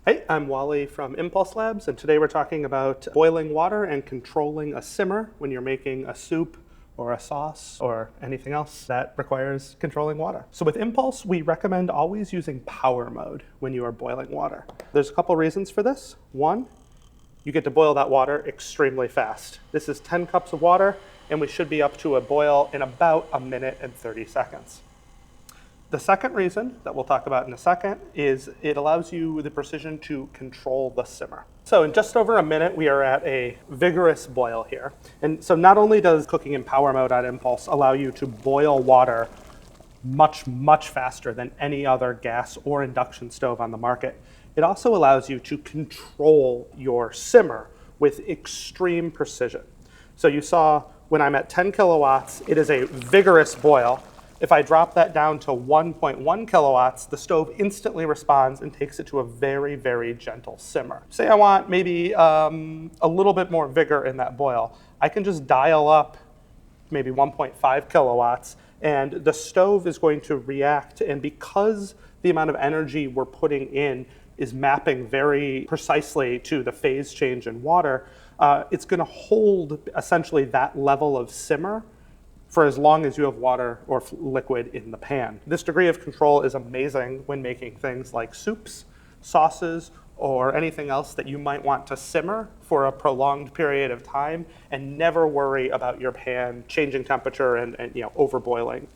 Hey, I'm Wally from Impulse Labs, and today we're talking about boiling water and controlling a simmer when you're making a soup or a sauce or anything else that requires controlling water. So with Impulse, we recommend always using power mode when you are boiling water. There's a couple reasons for this. One, you get to boil that water extremely fast. This is 10 cups of water, and we should be up to a boil in about 1 minute and 30 seconds. The second reason that we'll talk about in a second is it allows you the precision to control the simmer. So in just over 1 minute, we are at a vigorous boil here. And so not only does cooking in power mode at Impulse allow you to boil water much faster than any other gas or induction stove on the market, it also allows you to control your simmer with extreme precision. So you saw when I'm at 10 kilowatts, it is a vigorous boil. If I drop that down to 1.1 kilowatts, the stove instantly responds and takes it to a very gentle simmer. Say I want maybe a little bit more vigor in that boil. I can just dial up maybe 1.5 kilowatts, and the stove is going to react, and because the amount of energy we're putting in is mapping very precisely to the phase change in water, it's going to hold essentially that level of simmer for as long as you have water or liquid in the pan. This degree of control is amazing when making things like soups, sauces, or anything else that you might want to simmer for a prolonged period of time and never worry about your pan changing temperature and overboiling.